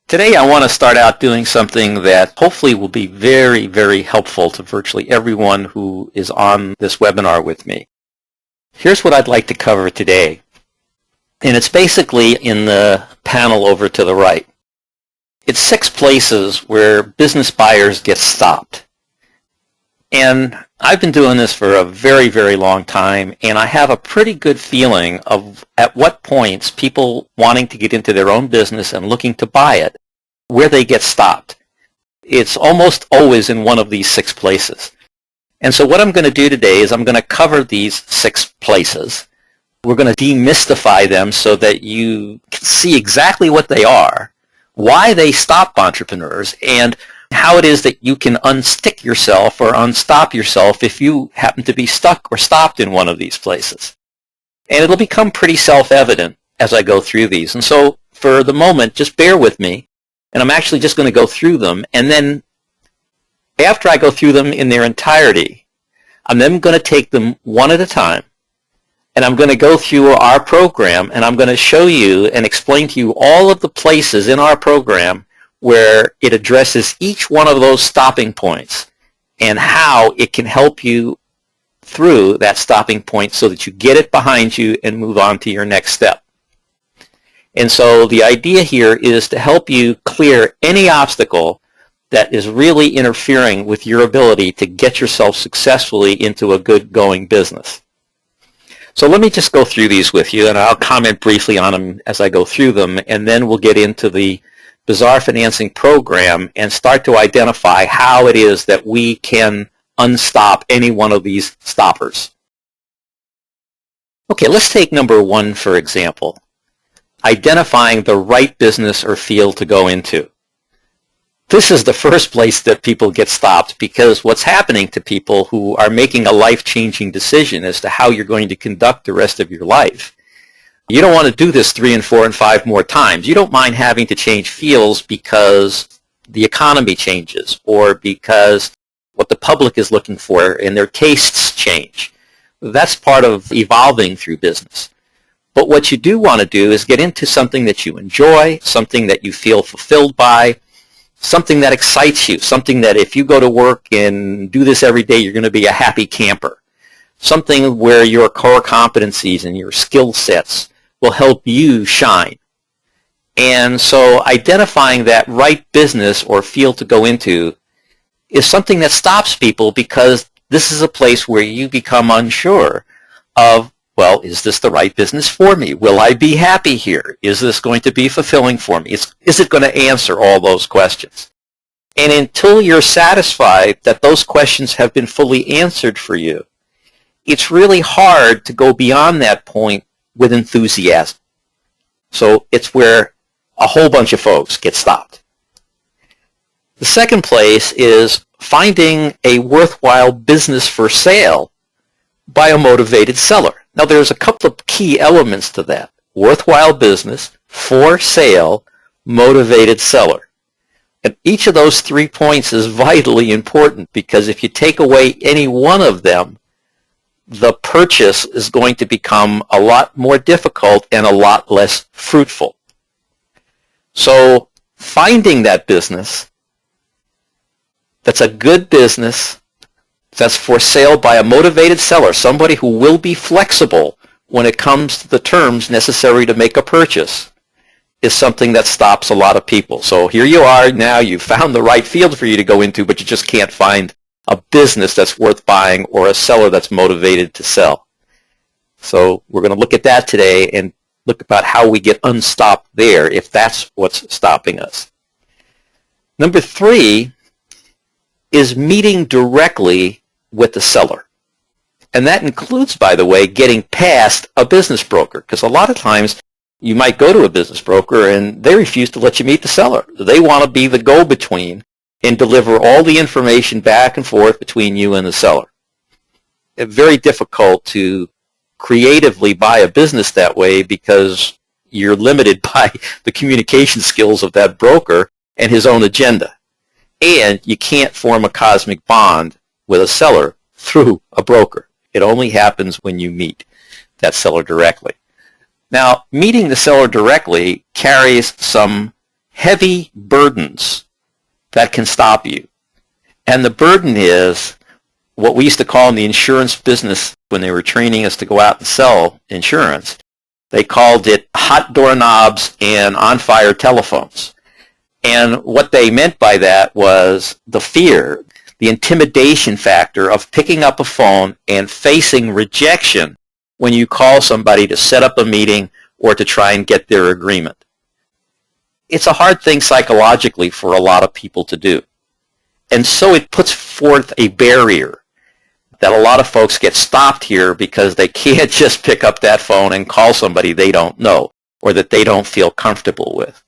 Today I want to start out doing something that hopefully will be very, very helpful to virtually everyone who is on this webinar with me. Here's what I'd like to cover today, and it's basically in the panel over to the right. It's 6 places where business buyers get stopped. And I've been doing this for a very, very long time, and I have a pretty good feeling of at what points people wanting to get into their own business and looking to buy it, where they get stopped. It's almost always in one of these 6 places. And so what I'm going to do today is I'm going to cover these 6 places. We're going to demystify them so that you can see exactly what they are, why they stop entrepreneurs, and how it is that you can unstick yourself or unstop yourself if you happen to be stuck or stopped in one of these places. And it'll become pretty self-evident as I go through these. And so for the moment, just bear with me, and I'm actually just going to go through them. And then after I go through them in their entirety, I'm then going to take them one at a time, and I'm going to go through our program, and I'm going to show you and explain to you all of the places in our program where it addresses each one of those stopping points and how it can help you through that stopping point so that you get it behind you and move on to your next step. And so the idea here is to help you clear any obstacle that is really interfering with your ability to get yourself successfully into a good going business. So let me just go through these with you, and I'll comment briefly on them as I go through them, and then we'll get into the Bizarre Financing Program and start to identify how it is that we can unstop any one of these stoppers. Okay, let's take number 1 for example. Identifying the right business or field to go into. This is the first place that people get stopped, because what's happening to people who are making a life-changing decision as to how you're going to conduct the rest of your life, you don't want to do this 3 and 4 and 5 more times. You don't mind having to change fields because the economy changes or because what the public is looking for and their tastes change. That's part of evolving through business. But what you do want to do is get into something that you enjoy, something that you feel fulfilled by, something that excites you, something that if you go to work and do this every day, you're going to be a happy camper, something where your core competencies and your skill sets will help you shine. And so identifying that right business or field to go into is something that stops people, because this is a place where you become unsure of, well, is this the right business for me? Will I be happy here? Is this going to be fulfilling for me? Is it going to answer all those questions? And until you're satisfied that those questions have been fully answered for you, it's really hard to go beyond that point with enthusiasm. So it's where a whole bunch of folks get stopped. The second place is finding a worthwhile business for sale by a motivated seller. Now there's a couple of key elements to that. Worthwhile business, for sale, motivated seller. And each of those 3 points is vitally important, because if you take away any one of them, the purchase is going to become a lot more difficult and a lot less fruitful. So finding that business that's a good business, that's for sale by a motivated seller, somebody who will be flexible when it comes to the terms necessary to make a purchase, is something that stops a lot of people. So here you are now, you've found the right field for you to go into, but you just can't find a business that's worth buying or a seller that's motivated to sell. So we're going to look at that today and look about how we get unstopped there if that's what's stopping us. Number 3 is meeting directly with the seller. And that includes, by the way, getting past a business broker, because a lot of times you might go to a business broker and they refuse to let you meet the seller. They want to be the go-between and deliver all the information back and forth between you and the seller. It's very difficult to creatively buy a business that way, because you're limited by the communication skills of that broker and his own agenda. And you can't form a cosmic bond with a seller through a broker. It only happens when you meet that seller directly. Now, meeting the seller directly carries some heavy burdens that can stop you. And the burden is what we used to call in the insurance business when they were training us to go out and sell insurance. They called it hot doorknobs and on-fire telephones. And what they meant by that was the fear, the intimidation factor of picking up a phone and facing rejection when you call somebody to set up a meeting or to try and get their agreement. It's a hard thing psychologically for a lot of people to do. And so it puts forth a barrier that a lot of folks get stopped here because they can't just pick up that phone and call somebody they don't know or that they don't feel comfortable with.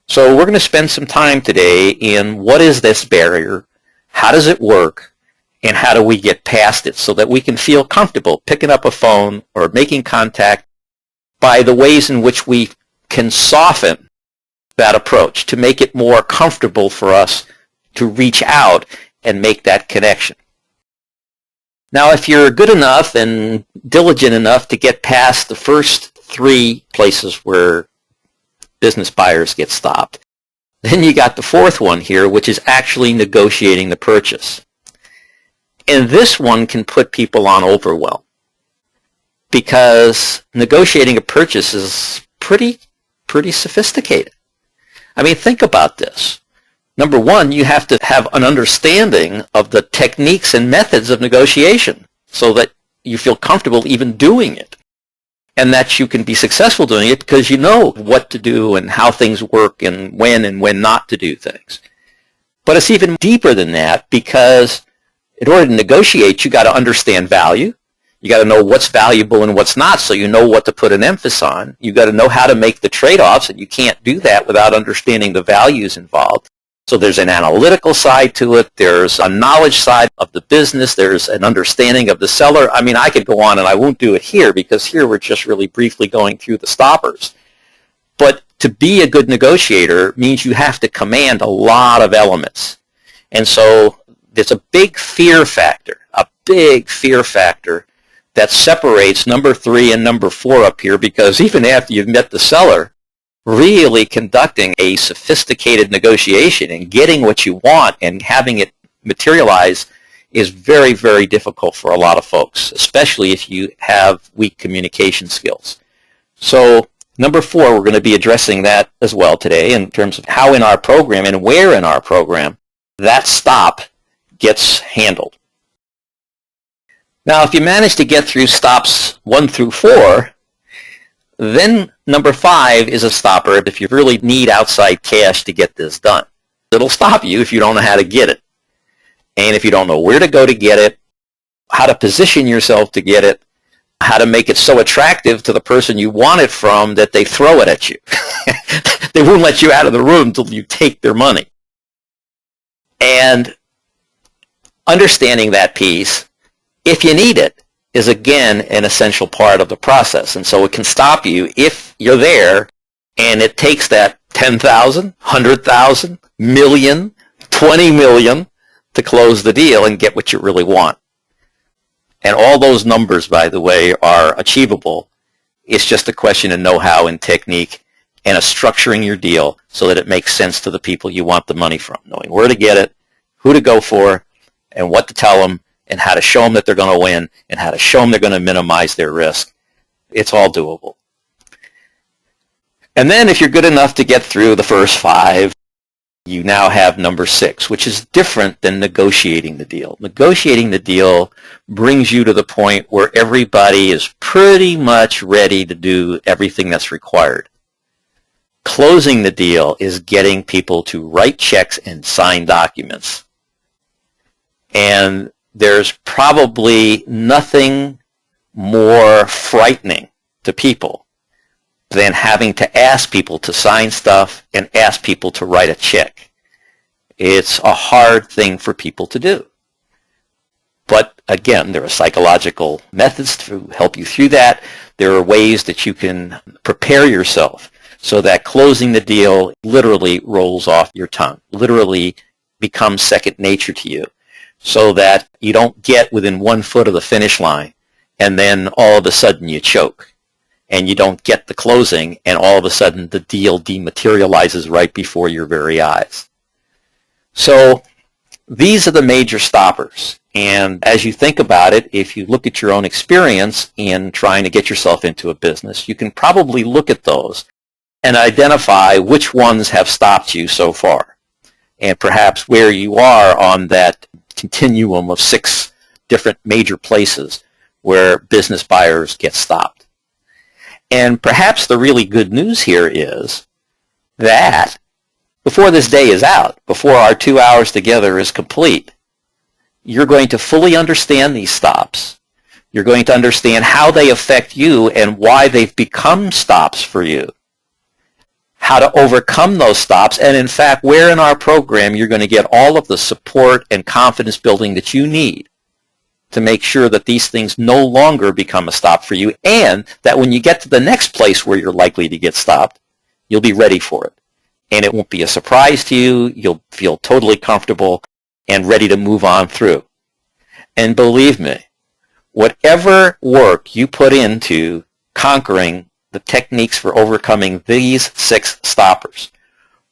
So we're going to spend some time today in what is this barrier, how does it work, and how do we get past it so that we can feel comfortable picking up a phone or making contact by the ways in which we can soften that approach to make it more comfortable for us to reach out and make that connection. Now, if you're good enough and diligent enough to get past the first three places where business buyers get stopped, then you got the fourth one here, which is actually negotiating the purchase. And this one can put people on overwhelm because negotiating a purchase is pretty sophisticated. I mean, think about this. Number one, you have to have an understanding of the techniques and methods of negotiation so that you feel comfortable even doing it and that you can be successful doing it because you know what to do and how things work and when not to do things. But it's even deeper than that because in order to negotiate, you got to understand value. You got to know what's valuable and what's not so you know what to put an emphasis on. You got to know how to make the trade-offs, and you can't do that without understanding the values involved. So there's an analytical side to it. There's a knowledge side of the business. There's an understanding of the seller. I mean, I could go on, and I won't do it here because here we're just really briefly going through the stoppers. But to be a good negotiator means you have to command a lot of elements. And so there's a big fear factor that separates number 3 and number 4 up here because even after you've met the seller, really conducting a sophisticated negotiation and getting what you want and having it materialize is very, very difficult for a lot of folks, especially if you have weak communication skills. So number 4, we're going to be addressing that as well today in terms of how in our program and where in our program that stop gets handled. Now, if you manage to get through stops 1 through 4, then number 5 is a stopper if you really need outside cash to get this done. It'll stop you if you don't know how to get it. And if you don't know where to go to get it, how to position yourself to get it, how to make it so attractive to the person you want it from that they throw it at you. They won't let you out of the room until you take their money. And understanding that piece, if you need it, is again an essential part of the process. And so it can stop you if you're there and it takes that 10,000, 100,000, million, 20 million to close the deal and get what you really want. And all those numbers, by the way, are achievable. It's just a question of know-how and technique and of structuring your deal so that it makes sense to the people you want the money from, knowing where to get it, who to go for, and what to tell them, and how to show them that they're going to win, and how to show them they're going to minimize their risk. It's all doable. And then if you're good enough to get through the first 5, you now have number 6, which is different than negotiating the deal. Negotiating the deal brings you to the point where everybody is pretty much ready to do everything that's required. Closing the deal is getting people to write checks and sign documents. And there's probably nothing more frightening to people than having to ask people to sign stuff and ask people to write a check. It's a hard thing for people to do. But again, there are psychological methods to help you through that. There are ways that you can prepare yourself so that closing the deal literally rolls off your tongue, literally becomes second nature to you, so that you don't get within 1 foot of the finish line and then all of a sudden you choke and you don't get the closing, and all of a sudden the deal dematerializes right before your very eyes. So these are the major stoppers. And as you think about it, if you look at your own experience in trying to get yourself into a business, you can probably look at those and identify which ones have stopped you so far, and perhaps where you are on that continuum of 6 different major places where business buyers get stopped. And perhaps the really good news here is that before this day is out, before our 2 hours together is complete, you're going to fully understand these stops. You're going to understand how they affect you and why they've become stops for you, how to overcome those stops, and in fact, where in our program you're going to get all of the support and confidence building that you need to make sure that these things no longer become a stop for you, and that when you get to the next place where you're likely to get stopped, you'll be ready for it. And it won't be a surprise to you. You'll feel totally comfortable and ready to move on through. And believe me, whatever work you put into conquering the techniques for overcoming these 6 stoppers,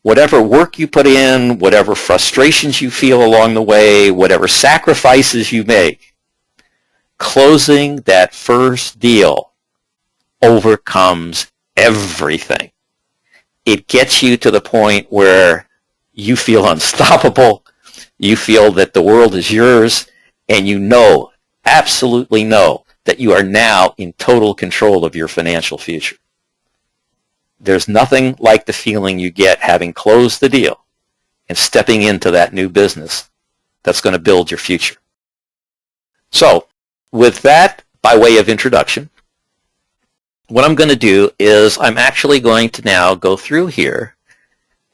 whatever work you put in, whatever frustrations you feel along the way, whatever sacrifices you make, closing that first deal overcomes everything. It gets you to the point where you feel unstoppable, you feel that the world is yours, and you know, absolutely know, that you are now in total control of your financial future. There's nothing like the feeling you get having closed the deal and stepping into that new business that's going to build your future. So, with that by way of introduction, what I'm going to do is I'm actually going to now go through here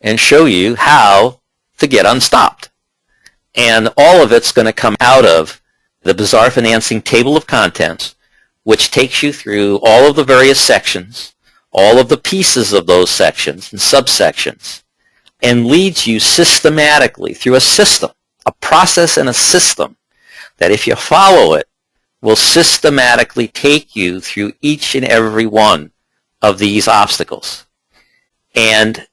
and show you how to get unstopped. And all of it's going to come out of the Bizarre Financing Table of Contents, which takes you through all of the various sections, all of the pieces of those sections and subsections, and leads you systematically through a system, a process and a system that if you follow it, will systematically take you through each and every one of these obstacles. And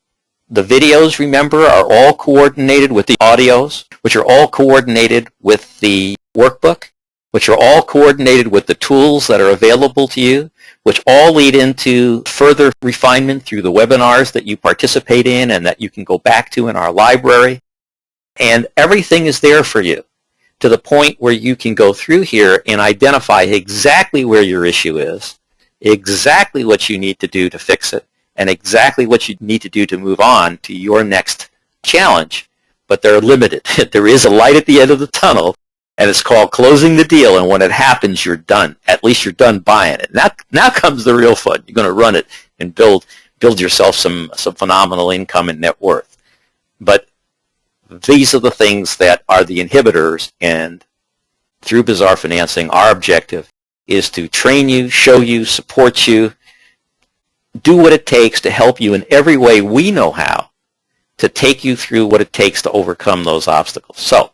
the videos, remember, are all coordinated with the audios, which are all coordinated with the workbook, which are all coordinated with the tools that are available to you, which all lead into further refinement through the webinars that you participate in and that you can go back to in our library. And everything is there for you, to the point where you can go through here and identify exactly where your issue is, exactly what you need to do to fix it, and exactly what you need to do to move on to your next challenge. But they're limited. There is a light at the end of the tunnel, and it's called closing the deal, and when it happens, you're done. At least you're done buying it. Now comes the real fun. You're going to run it and build yourself some phenomenal income and net worth. But these are the things that are the inhibitors, and through Bizarre Financing, our objective is to train you, show you, support you, do what it takes to help you in every way we know how to take you through what it takes to overcome those obstacles. So,